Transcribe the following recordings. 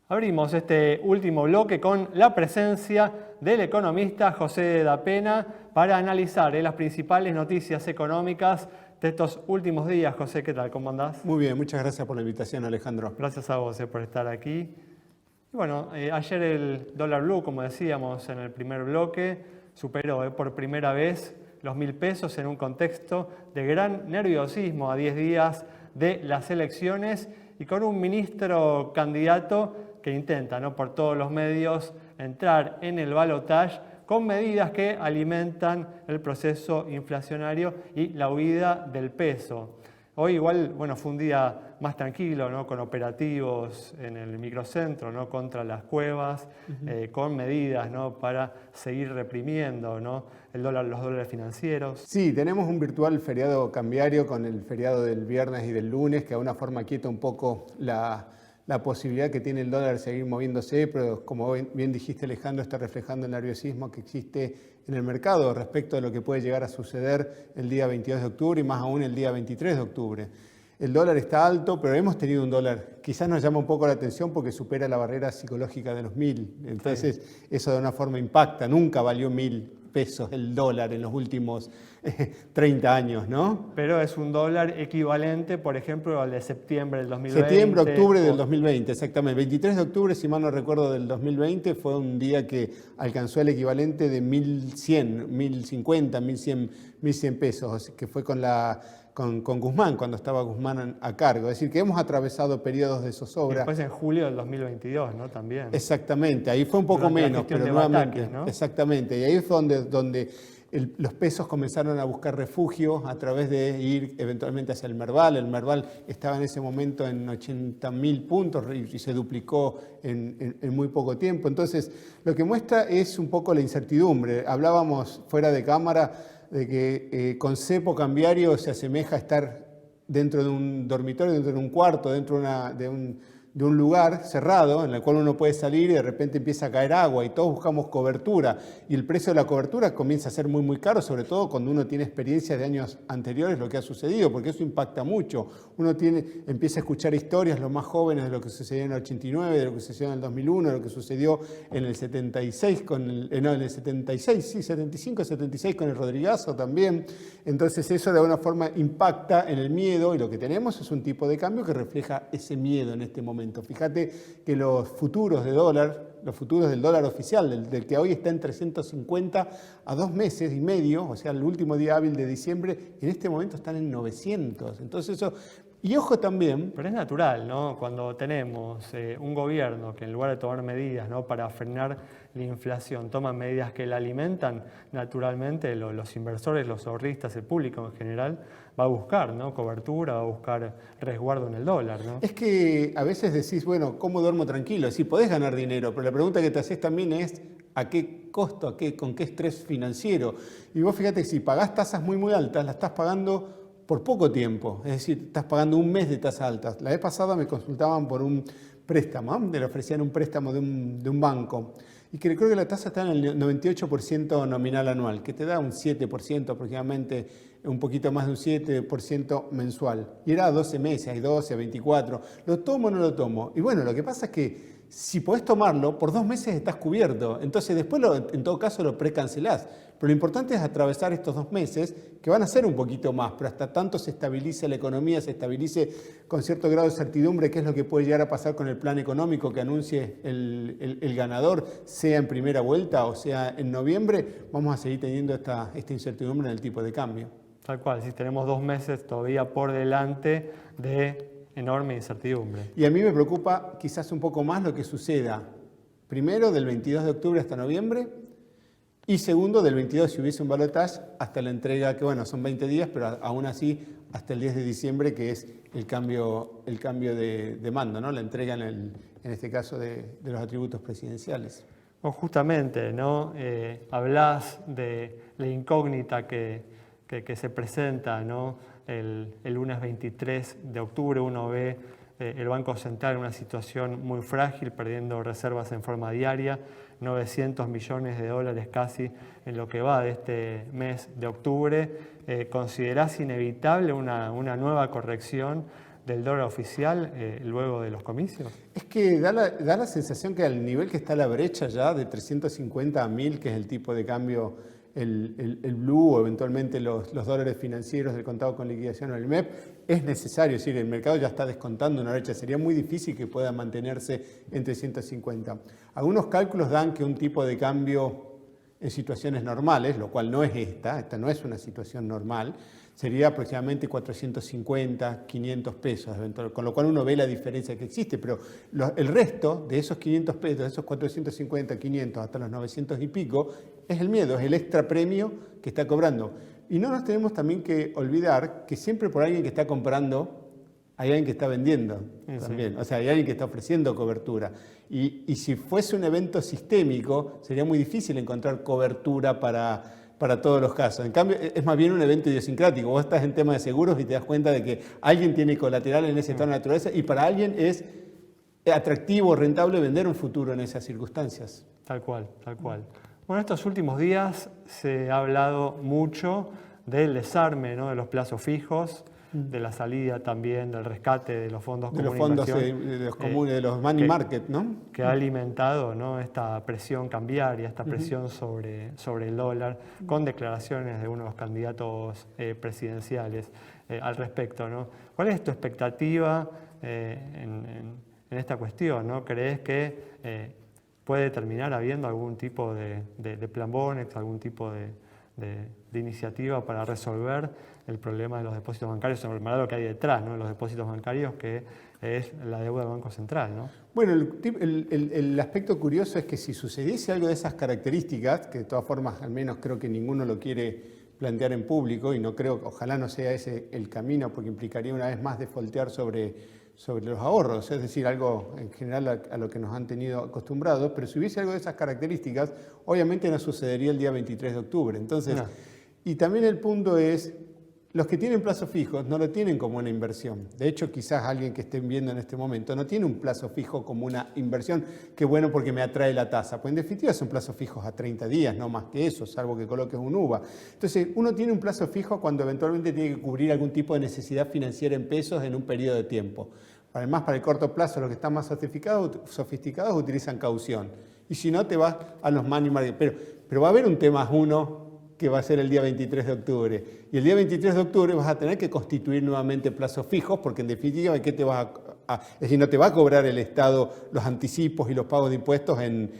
Abrimos este último bloque con la presencia del economista José Dapena para analizar las principales noticias económicas de estos últimos días. José, ¿qué tal? ¿Cómo andás? Muy bien, muchas gracias por la invitación, Alejandro. Gracias a vos por estar aquí. Y bueno, ayer el dólar blue, como decíamos en el primer bloque, superó por primera vez los 1.000 pesos en un contexto de gran nerviosismo a 10 días de las elecciones y con un ministro candidato que intenta, ¿no?, por todos los medios entrar en el balotaje con medidas que alimentan el proceso inflacionario y la huida del peso. Hoy igual, bueno, fue un día más tranquilo, ¿no?, con operativos en el microcentro, ¿no?, contra las cuevas, con medidas, ¿no?, para seguir reprimiendo, ¿no?, los dólares financieros. Sí, tenemos un virtual feriado cambiario con el feriado del viernes y del lunes, que de alguna forma quieta un poco la posibilidad que tiene el dólar de seguir moviéndose, pero como bien dijiste, Alejandro, está reflejando el nerviosismo que existe en el mercado respecto de lo que puede llegar a suceder el día 22 de octubre y más aún el día 23 de octubre. El dólar está alto, pero hemos tenido un dólar, quizás nos llama un poco la atención porque supera la barrera psicológica de los 1.000. Entonces, sí, eso de una forma impacta. Nunca valió 1.000 pesos el dólar en los últimos 30 años, ¿no? Pero es un dólar equivalente, por ejemplo, al de septiembre del 2020. Septiembre, octubre del 2020, exactamente. 23 de octubre, si mal no recuerdo, del 2020 fue un día que alcanzó el equivalente de 1.100, 1.050, 1.100 pesos, que fue con Guzmán, cuando estaba Guzmán a cargo. Es decir, que hemos atravesado periodos de zozobra. Y después en julio del 2022, ¿no? También. Exactamente, ahí fue un poco menos, pero nuevamente, Bataques, ¿no? Exactamente, y ahí fue donde los pesos comenzaron a buscar refugio a través de ir eventualmente hacia el Merval. El Merval estaba en ese momento en 80.000 puntos y se duplicó en muy poco tiempo. Entonces, lo que muestra es un poco la incertidumbre. Hablábamos fuera de cámara de que con cepo cambiario se asemeja a estar dentro de un dormitorio, dentro de un cuarto, dentro de un lugar cerrado en el cual uno puede salir y de repente empieza a caer agua y todos buscamos cobertura y el precio de la cobertura comienza a ser muy muy caro, sobre todo cuando uno tiene experiencias de años anteriores, lo que ha sucedido, porque eso impacta mucho. Uno empieza a escuchar historias, los más jóvenes, de lo que sucedió en el 89, de lo que sucedió en el 2001, de lo que sucedió en el 76, en el 76, sí, 75, 76 con el Rodrigazo también. Entonces eso de alguna forma impacta en el miedo y lo que tenemos es un tipo de cambio que refleja ese miedo en este momento. Fíjate que los futuros del dólar oficial, del que hoy está en 350 a 2 meses y medio, o sea, el último día hábil de diciembre, en este momento están en 900. Entonces eso, y ojo también. Pero es natural, ¿no? Cuando tenemos un gobierno que en lugar de tomar medidas, ¿no?, para frenar la inflación, toma medidas que la alimentan, naturalmente los inversores, los ahorristas, el público en general, va a buscar, ¿no?, cobertura, va a buscar resguardo en el dólar, ¿no? Es que a veces decís, bueno, ¿cómo duermo tranquilo? Sí, podés ganar dinero, pero la pregunta que te haces también es ¿a qué costo, con qué estrés financiero? Y vos fíjate que si pagás tasas muy muy altas, las estás pagando por poco tiempo, es decir, estás pagando un mes de tasas altas. La vez pasada me consultaban por un préstamo, le ofrecían un préstamo de un banco, y que creo que la tasa está en el 98% nominal anual, que te da un 7% aproximadamente, un poquito más de un 7% mensual. Y era a 12 meses, hay 12, 24. ¿Lo tomo o no lo tomo? Y bueno, lo que pasa es que si podés tomarlo, por 2 meses estás cubierto. Entonces después en todo caso lo precancelás. Pero lo importante es atravesar estos 2 meses, que van a ser un poquito más, pero hasta tanto se estabilice la economía, se estabilice con cierto grado de certidumbre qué es lo que puede llegar a pasar con el plan económico que anuncie el ganador, sea en primera vuelta o sea en noviembre, vamos a seguir teniendo esta incertidumbre en el tipo de cambio. Tal cual, si tenemos 2 meses todavía por delante de enorme incertidumbre. Y a mí me preocupa quizás un poco más lo que suceda, primero del 22 de octubre hasta noviembre, y segundo del 22 si hubiese un balotaje hasta la entrega, que bueno, son 20 días, pero aún así hasta el 10 de diciembre, que es el cambio de mando, ¿no? La entrega en este caso de los atributos presidenciales. Bueno, justamente, ¿no? Hablás de la incógnita que se presenta, ¿no? El lunes 23 de octubre uno ve el Banco Central en una situación muy frágil, perdiendo reservas en forma diaria, 900 millones de dólares casi en lo que va de este mes de octubre. ¿Considerás inevitable una nueva corrección del dólar oficial luego de los comicios? Es que da la sensación que al nivel que está la brecha ya de 350 a 1000, que es el tipo de cambio, el blue o eventualmente los dólares financieros del contado con liquidación o el MEP, es necesario. Es decir, el mercado ya está descontando una brecha. Sería muy difícil que pueda mantenerse en 350. Algunos cálculos dan que un tipo de cambio en situaciones normales, lo cual no es esta no es una situación normal, sería aproximadamente 450, 500 pesos, con lo cual uno ve la diferencia que existe, pero el resto de esos 500 pesos, de esos 450, 500 hasta los 900 y pico, es el miedo, es el extra premio que está cobrando. Y no nos tenemos también que olvidar que siempre por alguien que está comprando, hay alguien que está vendiendo también, o sea, hay alguien que está ofreciendo cobertura. Y si fuese un evento sistémico, sería muy difícil encontrar cobertura para todos los casos. En cambio, es más bien un evento idiosincrático. Vos estás en tema de seguros y te das cuenta de que alguien tiene colateral en ese estado de naturaleza y para alguien es atractivo, rentable vender un futuro en esas circunstancias. Tal cual, tal cual. Bueno, estos últimos días se ha hablado mucho del desarme, ¿no?, de los plazos fijos, de la salida también, del rescate de los fondos comunes. De los fondos de los comunes, de los money market, ¿no? Que ha alimentado, ¿no?, esta presión cambiaria, esta presión sobre el dólar, con declaraciones de uno de los candidatos presidenciales al respecto, ¿no? ¿Cuál es tu expectativa en esta cuestión, ¿no? ¿Crees que puede terminar habiendo algún tipo de plan Bonex, algún tipo de iniciativa para resolver el problema de los depósitos bancarios, el problema lo que hay detrás, ¿no?, de los depósitos bancarios, que es la deuda del Banco Central, ¿no? Bueno, el aspecto curioso es que si sucediese algo de esas características, que de todas formas al menos creo que ninguno lo quiere plantear en público, y no creo, ojalá no sea ese el camino, porque implicaría una vez más defaultear sobre los ahorros, es decir, algo en general a lo que nos han tenido acostumbrados, pero si hubiese algo de esas características, obviamente no sucedería el día 23 de octubre. Entonces, no. Y también el punto es, los que tienen plazos fijos no lo tienen como una inversión. De hecho, quizás alguien que estén viendo en este momento no tiene un plazo fijo como una inversión, que bueno porque me atrae la tasa. Pues en definitiva son plazos fijos a 30 días, no más que eso, salvo que coloques un UVA. Entonces, uno tiene un plazo fijo cuando eventualmente tiene que cubrir algún tipo de necesidad financiera en pesos en un periodo de tiempo. Además, para el corto plazo, los que están más sofisticados utilizan caución. Y si no, te vas a los money market. Pero va a haber un T+1 que va a ser el día 23 de octubre. Y el día 23 de octubre vas a tener que constituir nuevamente plazos fijos, porque en definitiva, ¿qué te vas es decir, no te va a cobrar el Estado los anticipos y los pagos de impuestos en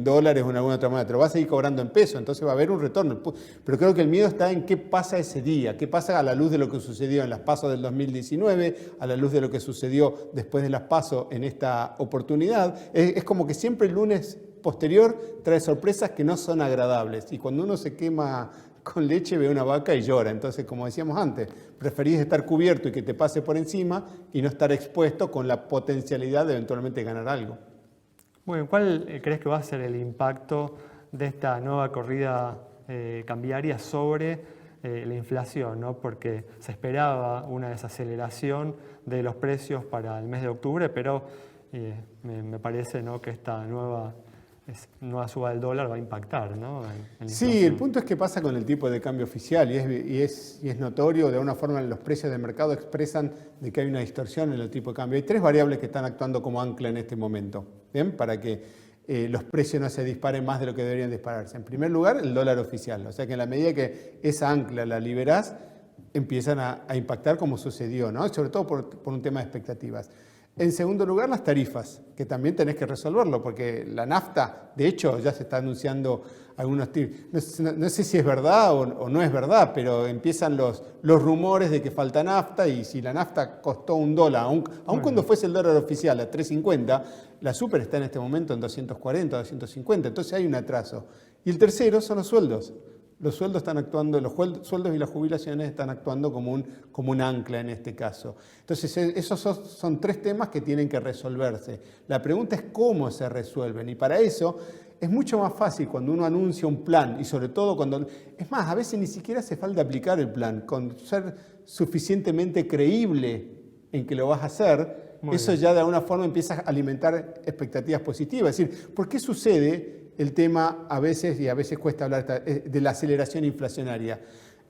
dólares o en alguna otra manera, te lo vas a seguir cobrando en pesos, entonces va a haber un retorno. Pero creo que el miedo está en qué pasa ese día, qué pasa a la luz de lo que sucedió en las PASO del 2019, a la luz de lo que sucedió después de las PASO en esta oportunidad. Es como que siempre el lunes posterior trae sorpresas que no son agradables, y cuando uno se quema con leche ve una vaca y llora. Entonces, como decíamos antes, preferís estar cubierto y que te pase por encima y no estar expuesto con la potencialidad de eventualmente ganar algo. Bueno, ¿cuál crees que va a ser el impacto de esta nueva corrida cambiaria sobre la inflación, ¿no? Porque se esperaba una desaceleración de los precios para el mes de octubre, pero me parece, ¿no?, que esta nueva suba del dólar va a impactar, ¿no?, en sí, el punto es que pasa con el tipo de cambio oficial y es notorio. De alguna forma los precios de mercado expresan de que hay una distorsión en el tipo de cambio. Hay tres variables que están actuando como ancla en este momento, ¿bien?, para que los precios no se disparen más de lo que deberían dispararse. En primer lugar, el dólar oficial, o sea que en la medida que esa ancla la liberás, empiezan a impactar como sucedió, ¿no?, sobre todo por un tema de expectativas. En segundo lugar, las tarifas, que también tenés que resolverlo, porque la nafta, de hecho, ya se está anunciando algunos tips. No sé si es verdad o no es verdad, pero empiezan los rumores de que falta nafta, y si la nafta costó $1, aun cuando fuese el dólar oficial a 3.50, la super está en este momento en 240, 250, entonces hay un atraso. Y el tercero son los sueldos. Los sueldos están actuando, los sueldos y las jubilaciones están actuando como un ancla en este caso. Entonces, esos son tres temas que tienen que resolverse. La pregunta es cómo se resuelven, y para eso es mucho más fácil cuando uno anuncia un plan, y sobre todo cuando... Es más, a veces ni siquiera hace falta aplicar el plan, con ser suficientemente creíble en que lo vas a hacer, eso ya de alguna forma empieza a alimentar expectativas positivas. Es decir, ¿por qué sucede el tema a veces, y a veces cuesta hablar de la aceleración inflacionaria?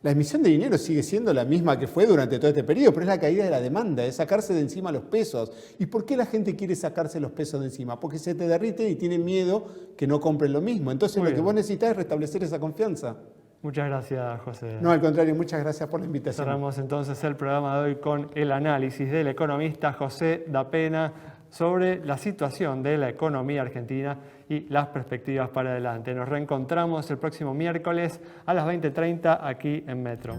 La emisión de dinero sigue siendo la misma que fue durante todo este periodo, pero es la caída de la demanda, es sacarse de encima los pesos. ¿Y por qué la gente quiere sacarse los pesos de encima? Porque se te derriten y tienen miedo que no compren lo mismo. Entonces Muy lo que bien. vos necesitas es restablecer esa confianza. Muchas gracias, José. No, al contrario, muchas gracias por la invitación. Cerramos entonces el programa de hoy con el análisis del economista José Dapena sobre la situación de la economía argentina y las perspectivas para adelante. Nos reencontramos el próximo miércoles a las 20:30 aquí en Metro.